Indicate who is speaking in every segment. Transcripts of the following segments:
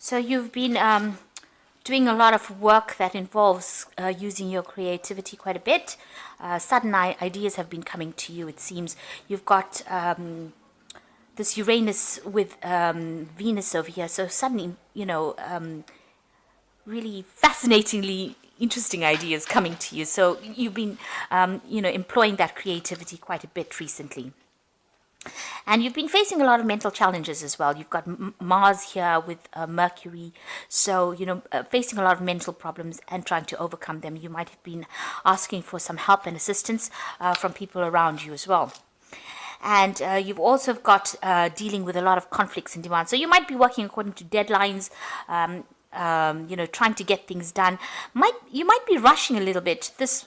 Speaker 1: So you've been doing a lot of work that involves using your creativity quite a bit. Sudden ideas have been coming to you, it seems. You've got this Uranus with Venus over here. So suddenly, really fascinatingly interesting ideas coming to you. So you've been, employing that creativity quite a bit recently. And you've been facing a lot of mental challenges as well. You've got Mars here with Mercury. So, facing a lot of mental problems and trying to overcome them. You might have been asking for some help and assistance from people around you as well. And you've also got dealing with a lot of conflicts and demands. So you might be working according to deadlines, trying to get things done. You might be rushing a little bit. This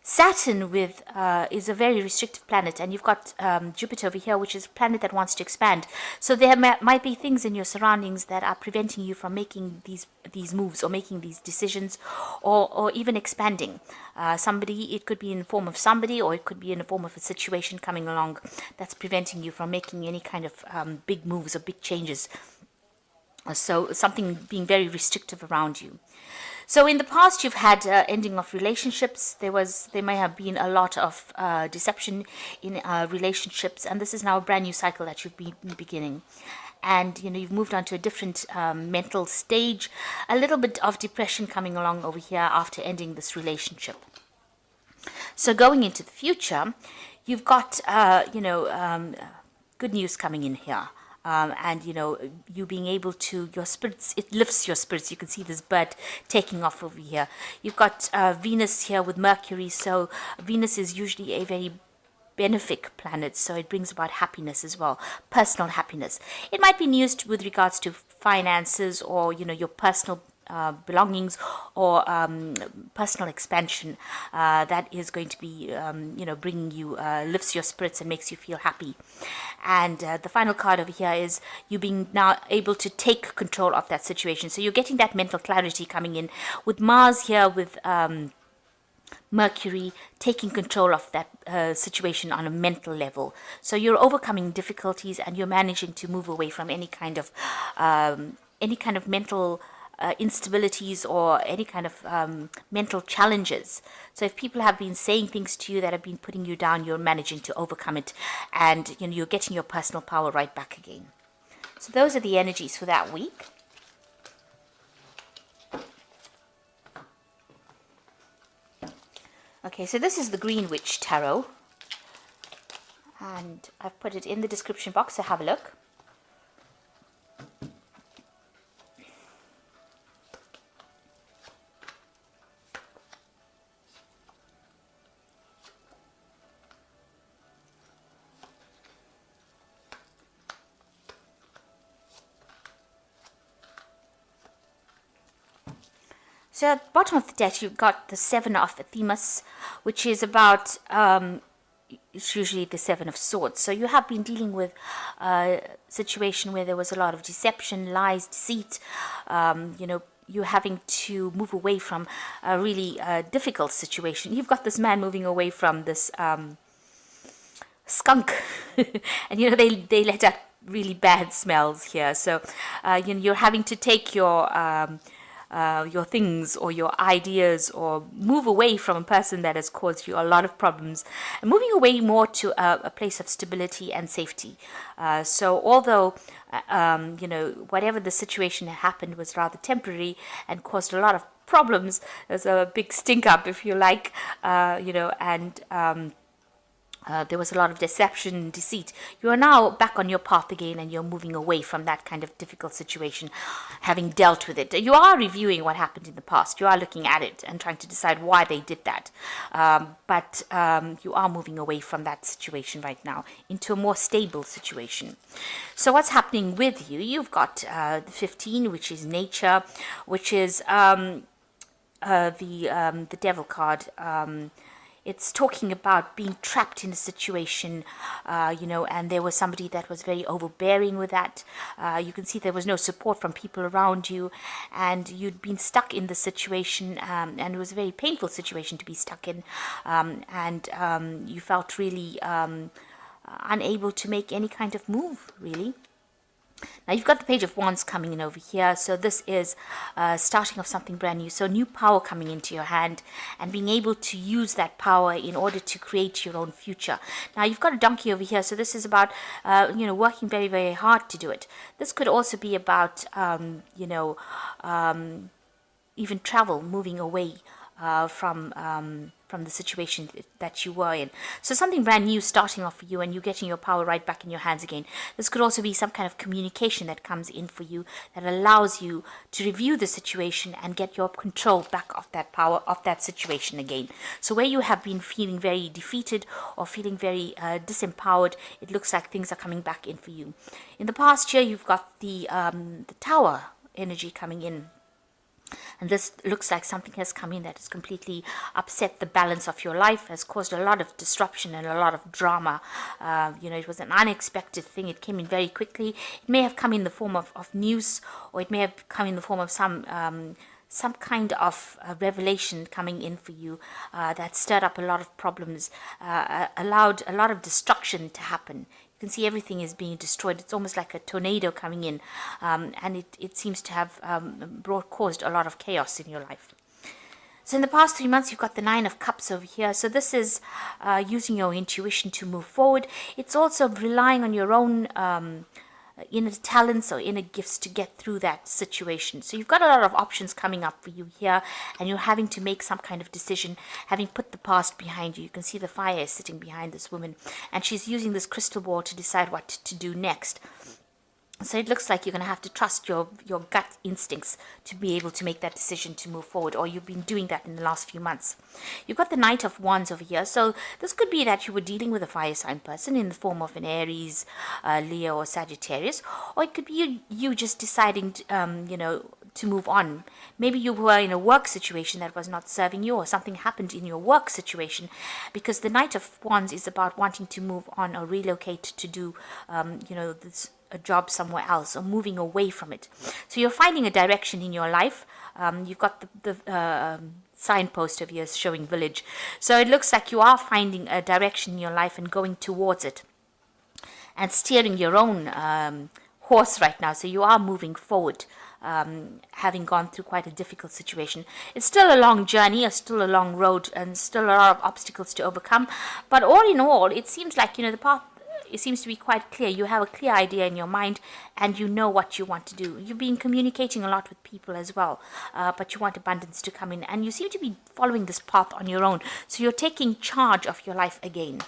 Speaker 1: Saturn with is a very restrictive planet, and you've got Jupiter over here, which is a planet that wants to expand. So there might be things in your surroundings that are preventing you from making these moves or making these decisions, or even expanding. It could be in the form of somebody, or it could be in the form of a situation coming along that's preventing you from making any kind of big moves or big changes. So something being very restrictive around you. So in the past, you've had ending of relationships. There may have been a lot of deception in relationships, and this is now a brand new cycle that you've been beginning. And you've moved on to a different mental stage. A little bit of depression coming along over here after ending this relationship. So going into the future, you've got good news coming in here. And you being able to, your spirits, it lifts your spirits. You can see this bird taking off over here. You've got Venus here with Mercury. So Venus is usually a very benefic planet, so it brings about happiness as well, personal happiness. It might be used with regards to finances, or your personal belongings, or personal expansion that is going to be bringing you, lifts your spirits and makes you feel happy. And the final card over here is you being now able to take control of that situation. So you're getting that mental clarity coming in with Mars here with Mercury taking control of that situation on a mental level. So you're overcoming difficulties, and you're managing to move away from any kind of mental instabilities, or any kind of mental challenges. So if people have been saying things to you that have been putting you down, you're managing to overcome it, and you're getting your personal power right back again. So those are the energies for that week. Okay, so this is the Green Witch Tarot, and I've put it in the description box, so have a look. So at the bottom of the deck, you've got the Seven of Themis, which is about, it's usually the Seven of Swords. So you have been dealing with a situation where there was a lot of deception, lies, deceit. You're having to move away from a really difficult situation. You've got this man moving away from this skunk. And, they let out really bad smells here. So, you're having to take your things or your ideas, or move away from a person that has caused you a lot of problems, and moving away more to a place of stability and safety. So although whatever the situation that happened was rather temporary and caused a lot of problems, there's a big stink up, if you like, and there was a lot of deception and deceit. You are now back on your path again, and you're moving away from that kind of difficult situation, having dealt with it. You are reviewing what happened in the past. You are looking at it and trying to decide why they did that. But you are moving away from that situation right now into a more stable situation. So what's happening with you? You've got the 15, which is nature, which is the devil card. It's talking about being trapped in a situation, and there was somebody that was very overbearing with that. You can see there was no support from people around you, and you'd been stuck in the situation, and it was a very painful situation to be stuck in, and you felt really unable to make any kind of move, really. Now you've got the Page of Wands coming in over here. So this is starting of something brand new. So new power coming into your hand and being able to use that power in order to create your own future. Now you've got a donkey over here. So this is about, working very, very hard to do it. This could also be about, even travel, moving away from the situation that you were in. So something brand new starting off for you, and you getting your power right back in your hands again. This could also be some kind of communication that comes in for you that allows you to review the situation and get your control back of that power of that situation again. So where you have been feeling very defeated or feeling very disempowered, it looks like things are coming back in for you. In the past year, you've got the Tower energy coming in. And this looks like something has come in that has completely upset the balance of your life, has caused a lot of disruption and a lot of drama. It was an unexpected thing. It came in very quickly. It may have come in the form of news, or it may have come in the form of some kind of revelation coming in for you that stirred up a lot of problems, allowed a lot of destruction to happen. You can see everything is being destroyed. It's almost like a tornado coming in, and it seems to have caused a lot of chaos in your life. So in the past 3 months, you've got the Nine of Cups over here. So this is using your intuition to move forward. It's also relying on your own inner talents or inner gifts to get through that situation. So you've got a lot of options coming up for you here, and you're having to make some kind of decision, having put the past behind you. You can see the fire is sitting behind this woman, and she's using this crystal ball to decide what to do next. So it looks like you're going to have to trust your gut instincts to be able to make that decision to move forward, or you've been doing that in the last few months. You've got the Knight of Wands over here. So this could be that you were dealing with a fire sign person in the form of an Aries, Leo, or Sagittarius, or it could be you just deciding to move on. Maybe you were in a work situation that was not serving you, or something happened in your work situation, because the Knight of Wands is about wanting to move on or relocate to do, a job somewhere else, or moving away from it. So you're finding a direction in your life. You've got the signpost over here showing village. So it looks like you are finding a direction in your life and going towards it and steering your own horse right now. So you are moving forward, having gone through quite a difficult situation. It's still a long journey, it's still a long road, and still a lot of obstacles to overcome. But all in all, it seems like, the path, it seems to be quite clear. You have a clear idea in your mind, and you know what you want to do. You've been communicating a lot with people as well, but you want abundance to come in, and you seem to be following this path on your own. So you're taking charge of your life again.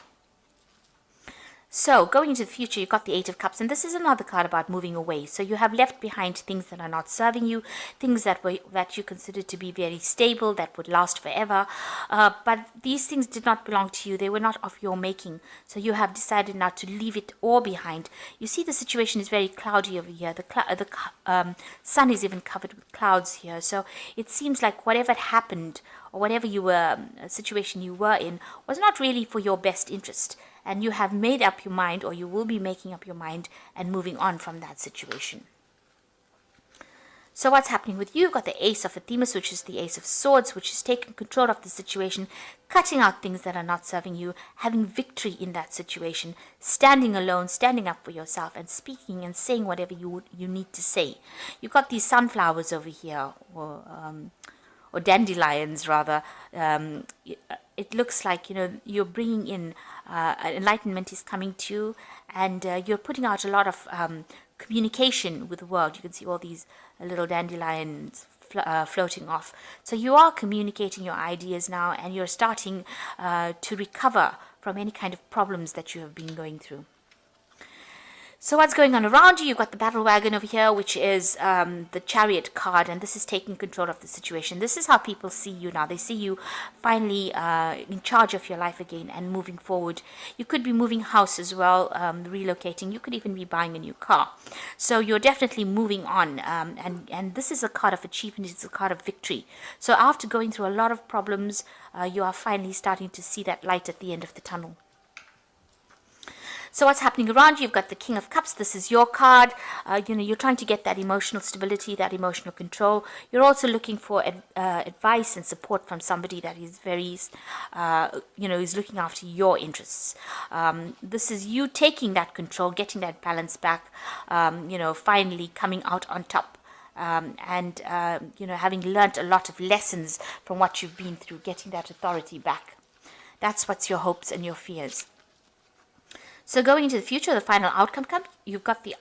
Speaker 1: So going into the future, you've got the Eight of Cups, and this is another card about moving away. So you have left behind things that are not serving you, things that you considered to be very stable, that would last forever. But these things did not belong to you. They were not of your making. So you have decided now to leave it all behind. You see the situation is very cloudy over here. The sun is even covered with clouds here. So it seems like whatever happened, or whatever situation you were in, was not really for your best interest. And you have made up your mind, or you will be making up your mind and moving on from that situation. So what's happening with you? You've got the Ace of Athemus, which is the Ace of Swords, which is taking control of the situation, cutting out things that are not serving you, having victory in that situation, standing alone, standing up for yourself, and speaking and saying whatever you need to say. You've got these sunflowers over here, or dandelions rather. It looks like you're bringing in enlightenment is coming to you, and you're putting out a lot of communication with the world. You can see all these little dandelions floating off. So you are communicating your ideas now, and you're starting to recover from any kind of problems that you have been going through. So what's going on around you? You've got the Battle Wagon over here, which is the Chariot card, and this is taking control of the situation. This is how people see you now. They see you finally in charge of your life again and moving forward. You could be moving house as well, relocating. You could even be buying a new car. So you're definitely moving on, and this is a card of achievement. It's a card of victory. So after going through a lot of problems, you are finally starting to see that light at the end of the tunnel. So what's happening around you? You've got the King of Cups. This is your card. You're trying to get that emotional stability, that emotional control. You're also looking for advice and support from somebody that is very, is looking after your interests. This is you taking that control, getting that balance back, finally coming out on top. Having learnt a lot of lessons from what you've been through, getting that authority back. That's what's your hopes and your fears. So going into the future, the final outcome comes. You've got the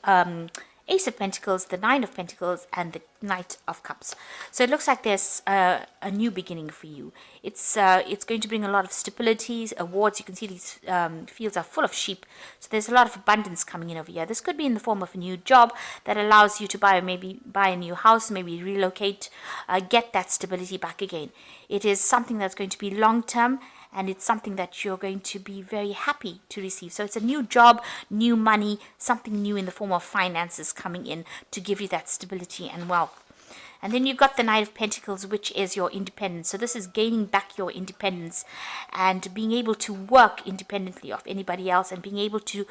Speaker 1: Ace of Pentacles, the Nine of Pentacles, and the Knight of Cups. So it looks like there's a new beginning for you. It's going to bring a lot of stability, awards. You can see these fields are full of sheep. So there's a lot of abundance coming in over here. This could be in the form of a new job that allows you to buy a new house, maybe relocate, get that stability back again. It is something that's going to be long-term, and it's something that you're going to be very happy to receive. So it's a new job, new money, something new in the form of finances coming in to give you that stability and wealth. And then you've got the Knight of Pentacles, which is your independence. So this is gaining back your independence and being able to work independently of anybody else, and being able to,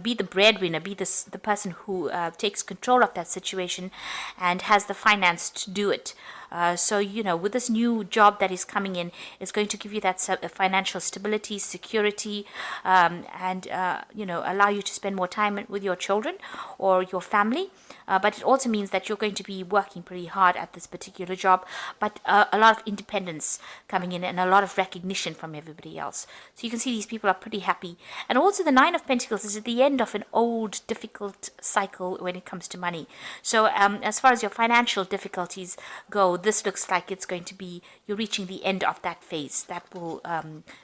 Speaker 1: be the breadwinner, be the person who takes control of that situation and has the finance to do it. With this new job that is coming in, it's going to give you that financial stability, security, and allow you to spend more time with your children or your family. But it also means that you're going to be working pretty hard at this particular job, but a lot of independence coming in and a lot of recognition from everybody else. So you can see these people are pretty happy. And also the Nine of Pentacles is at the end of an old, difficult cycle when it comes to money. So as far as your financial difficulties go, this looks like it's going to be, you're reaching the end of that phase. That will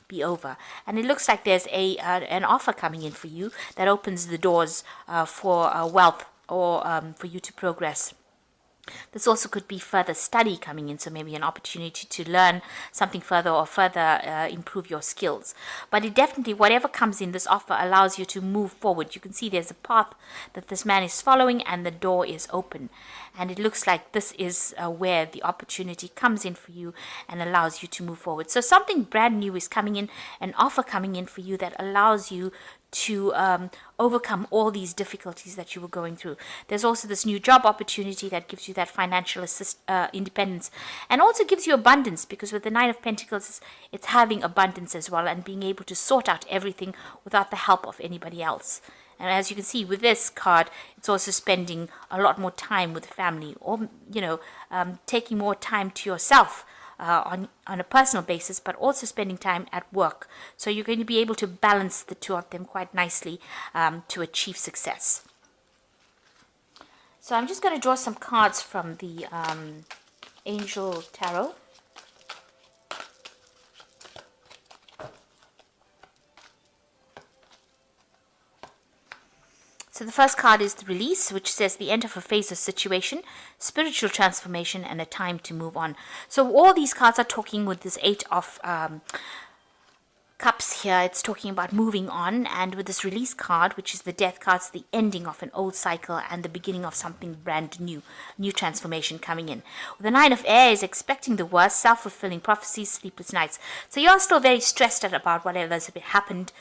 Speaker 1: be over. And it looks like there's an offer coming in for you that opens the doors for wealth, or for you to progress. This also could be further study coming in, so maybe an opportunity to learn something further or further improve your skills. But it definitely, whatever comes in, this offer allows you to move forward. You can see there's a path that this man is following, and the door is open. And it looks like this is where the opportunity comes in for you and allows you to move forward. So something brand new is coming in, an offer coming in for you that allows you to overcome all these difficulties that you were going through. There's also this new job opportunity that gives you that financial independence, and also gives you abundance, because with the Nine of Pentacles, it's having abundance as well and being able to sort out everything without the help of anybody else. And as you can see with this card, it's also spending a lot more time with family, or taking more time to yourself. On a personal basis, but also spending time at work. So you're going to be able to balance the two of them quite nicely to achieve success. So I'm just going to draw some cards from the Angel Tarot. So the first card is the Release, which says the end of a phase or situation, spiritual transformation, and a time to move on. So all these cards are talking with this Eight of Cups here. It's talking about moving on, and with this Release card, which is the Death card, it's the ending of an old cycle and the beginning of something brand new transformation coming in. The Nine of Air is expecting the worst, self-fulfilling prophecies, sleepless nights. So you are still very stressed out about whatever has happened.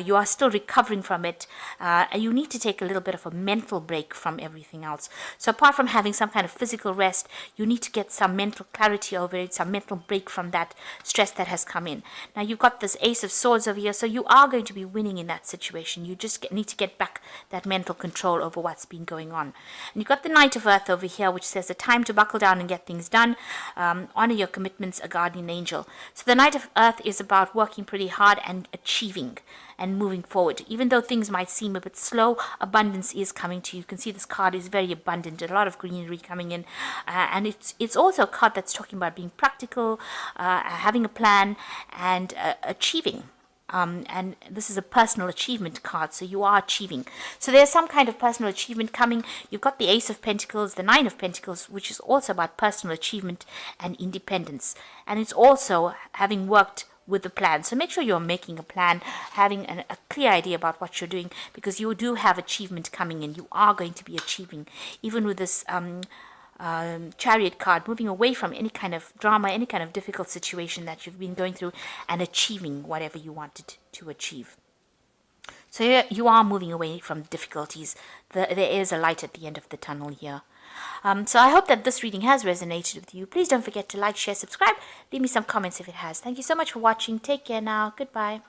Speaker 1: You are still recovering from it. And you need to take a little bit of a mental break from everything else. So apart from having some kind of physical rest, you need to get some mental clarity over it, some mental break from that stress that has come in. Now you've got this Ace of Swords over here, so you are going to be winning in that situation. You just need to get back that mental control over what's been going on. And you've got the Knight of Earth over here, which says a time to buckle down and get things done. Honor your commitments, a guardian angel. So the Knight of Earth is about working pretty hard and achieving and moving forward. Even though things might seem a bit slow, abundance is coming to you. You can see this card is very abundant, a lot of greenery coming in. And it's also a card that's talking about being practical, having a plan, and achieving. And this is a personal achievement card, so you are achieving. So there's some kind of personal achievement coming. You've got the Ace of Pentacles, the Nine of Pentacles, which is also about personal achievement and independence. And it's also having worked with the plan. So make sure you're making a plan, having a clear idea about what you're doing, because you do have achievement coming in. You are going to be achieving, even with this Chariot card, moving away from any kind of drama, any kind of difficult situation that you've been going through, and achieving whatever you wanted to achieve. So you are moving away from difficulties. There is a light at the end of the tunnel here. So I hope that this reading has resonated with you. Please don't forget to like, share, subscribe. Leave me some comments if it has. Thank you so much for watching. Take care now. Goodbye.